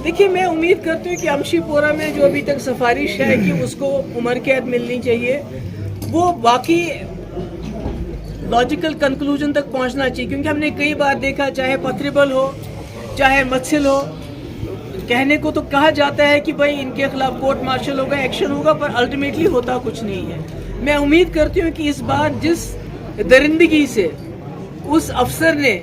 देखिए, मैं उम्मीद करती हूँ कि अमशीपोरा में जो अभी तक सिफारिश है कि उसको उम्र कैद मिलनी चाहिए, वो बाकी लॉजिकल कंक्लूजन तक पहुँचना चाहिए। क्योंकि हमने कई बार देखा, चाहे पथरेबल हो चाहे मत्सिल हो, कहने को तो कहा जाता है कि भाई इनके खिलाफ कोर्ट मार्शल होगा, एक्शन होगा, पर अल्टीमेटली होता कुछ नहीं है। मैं उम्मीद करती हूँ कि इस बार जिस दरिंदगी से उस अफसर ने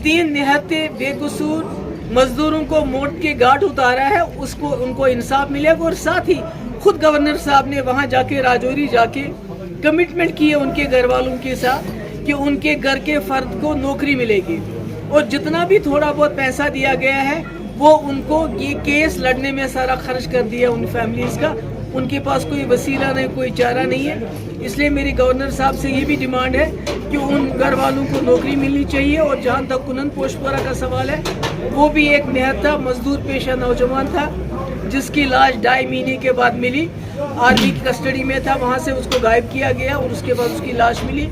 3 निहत्ते बेकसूर मजदूरों को मौत के घाट उतारा है, उसको उनको इंसाफ मिलेगा। और साथ ही खुद गवर्नर साहब ने वहां जाके राजौरी जाके कमिटमेंट की है उनके घर वालों के साथ कि उनके घर के फर्द को नौकरी मिलेगी। और जितना भी थोड़ा बहुत पैसा दिया गया है वो उनको ये केस लड़ने में सारा खर्च कर दिया उन फैमिलीज का। उनके पास कोई वसीला नहीं, कोई चारा नहीं है। इसलिए मेरी गवर्नर साहब से ये भी डिमांड है कि उन घर वालों को नौकरी मिलनी चाहिए। और जहाँ तक कुनन पोशपुरा का सवाल है, वो भी एक निहत्ता मजदूर पेशा नौजवान था जिसकी लाश 2.5 महीने के बाद मिली। आर्मी की कस्टडी में था, वहाँ से उसको गायब किया गया और उसके बाद उसकी लाश मिली।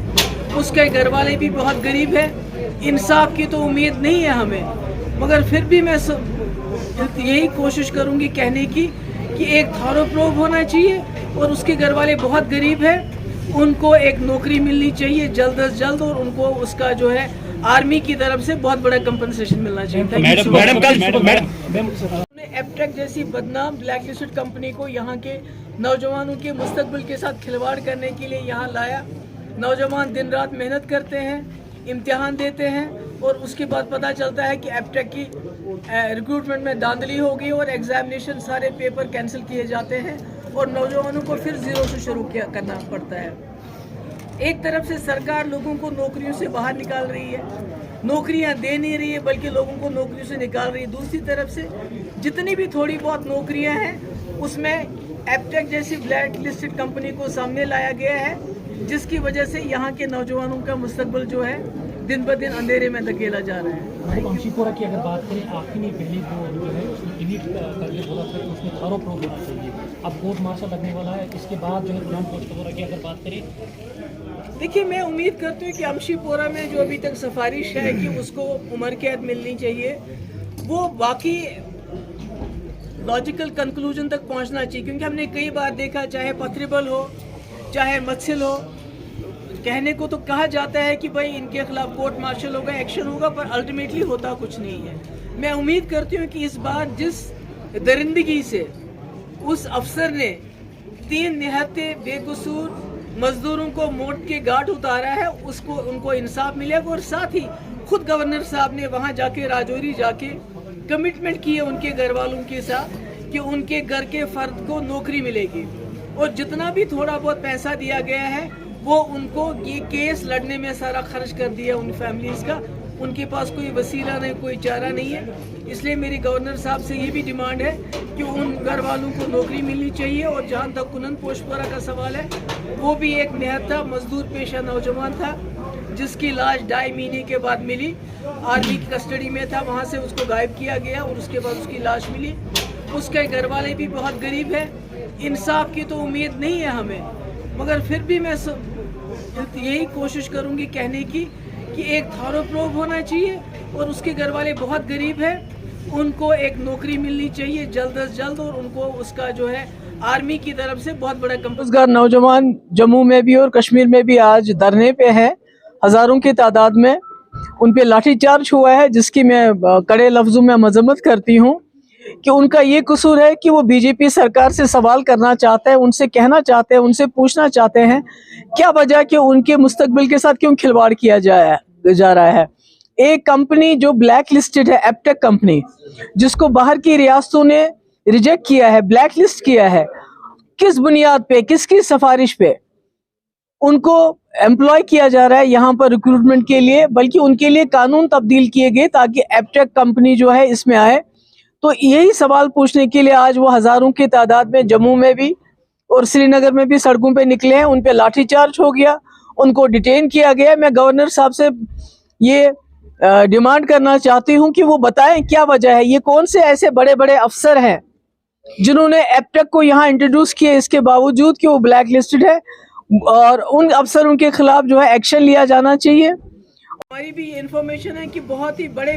उसके घर वाले भी बहुत गरीब है। इंसाफ की तो उम्मीद नहीं है हमें, मगर फिर भी मैं यही कोशिश करूँगी कहने की कि एक थॉरो प्रोब होना चाहिए। और उसके घर वाले बहुत गरीब है, उनको एक नौकरी मिलनी चाहिए जल्द अज जल्द। और उनको उसका जो है आर्मी की तरफ से बहुत बड़ा कंपनसेशन मिलना चाहिए। एप्टेक जैसी बदनाम ब्लैक लिस्टेड कंपनी को यहाँ के नौजवानों के मुस्तकबिल के साथ खिलवाड़ करने के लिए यहाँ लाया। नौजवान दिन रात मेहनत करते हैं, इम्तिहान देते हैं और उसके बाद पता चलता है कि एप्टेक की रिक्रूटमेंट में धांधली हो गई और एग्जामिनेशन सारे पेपर कैंसिल किए जाते हैं और नौजवानों को फिर जीरो से शुरू करना पड़ता है। एक तरफ से सरकार लोगों को नौकरियों से बाहर निकाल रही है, नौकरियां दे नहीं रही है बल्कि लोगों को नौकरियों से निकाल रही है। दूसरी तरफ से जितनी भी थोड़ी बहुत नौकरियां हैं उसमें एप्टेक जैसी ब्लैक लिस्टेड कंपनी को सामने लाया गया है, जिसकी वजह से यहाँ के नौजवानों का मुस्तकबिल जो है दिन ब दिन अंधेरे में धकेला जा रहा है। अमशीपोरा की अगर बात करें, आपकी नहीं पहली जो है उसने डिलीट करके बोला था कि उसमें थारो प्रोब होना चाहिए। अब कोर्ट मार्शल लगने वाला है, इसके बाद जो है कुनन पोशपुरा की अगर बात करें, देखिए, मैं उम्मीद करती हूँ कि अमशीपोरा में जो अभी तक सिफारिश है कि उसको उम्र कैद मिलनी चाहिए, वो बाकी लॉजिकल कंक्लूजन तक पहुँचना चाहिए। क्योंकि हमने कई बार देखा, चाहे पथरेबल हो चाहे मत्सिल हो, कहने को तो कहा जाता है कि भाई इनके खिलाफ कोर्ट मार्शल होगा, एक्शन होगा, पर अल्टीमेटली होता कुछ नहीं है। मैं उम्मीद करती हूँ कि इस बार जिस दरिंदगी से उस अफसर ने 3 निहत्ते बेकसूर मजदूरों को मौत के घाट उतारा है, उसको उनको इंसाफ मिलेगा। और साथ ही खुद गवर्नर साहब ने वहाँ जाके राजौरी जाके कमिटमेंट की है उनके घर वालों के साथ कि उनके घर के फर्द को नौकरी मिलेगी। और जितना भी थोड़ा बहुत पैसा दिया गया है वो उनको ये केस लड़ने में सारा खर्च कर दिया उन फैमिलीज का। उनके पास कोई वसीला नहीं, कोई चारा नहीं है। इसलिए मेरी गवर्नर साहब से ये भी डिमांड है कि उन घर वालों को नौकरी मिलनी चाहिए। और जहाँ तक कुनन पोशपुरा का सवाल है, वो भी एक निहत्ता मजदूर पेशा नौजवान था जिसकी लाश 2.5 महीने के बाद मिली। आर्मी की कस्टडी में था, वहाँ से उसको गायब किया गया और उसके बाद उसकी लाश मिली। उसके घर वाले भी बहुत गरीब है। इंसाफ की तो उम्मीद नहीं है हमें, मगर फिर भी मैं यही कोशिश करूंगी कहने की कि एक थॉरो प्रोब होना चाहिए। और उसके घर वाले बहुत गरीब है, उनको एक नौकरी मिलनी चाहिए जल्द अज जल्द। और उनको उसका जो है आर्मी की तरफ से बहुत बड़ा रोजगार। नौजवान जम्मू में भी और कश्मीर में भी आज धरने पे है, हजारों की तादाद में। उन पे लाठीचार्ज हुआ है, जिसकी मैं कड़े लफ्जों में मजम्मत करती हूँ कि उनका ये कसूर है कि वो बीजेपी सरकार से सवाल करना चाहते हैं, उनसे कहना चाहते हैं, उनसे पूछना चाहते हैं क्या वजह कि उनके मुस्तकबिल के साथ क्यों खिलवाड़ किया जा रहा है। एक कंपनी जो ब्लैक लिस्टेड है, एप्टेक कंपनी, जिसको बाहर की रियासतों ने रिजेक्ट किया है, ब्लैक लिस्ट किया है, किस बुनियाद पे, किसकी सिफारिश पे उनको एम्प्लॉय किया जा रहा है यहाँ पर रिक्रूटमेंट के लिए। बल्कि उनके लिए कानून तब्दील किए गए ताकि एप्टेक कंपनी जो है इसमें आए। तो यही सवाल पूछने के लिए आज वो हजारों की तादाद में जम्मू में भी और श्रीनगर में भी सड़कों पे निकले हैं। उन पे लाठीचार्ज हो गया, उनको डिटेन किया गया। मैं गवर्नर साहब से ये डिमांड करना चाहती हूं कि वो बताएं क्या वजह है, ये कौन से ऐसे बड़े बड़े अफसर हैं जिन्होंने एप्टेक को यहाँ इंट्रोड्यूस किया इसके बावजूद कि वो ब्लैक लिस्टेड है। और उन अफसरों के खिलाफ जो है एक्शन लिया जाना चाहिए। हमारी भी इंफॉर्मेशन है कि बहुत ही बड़े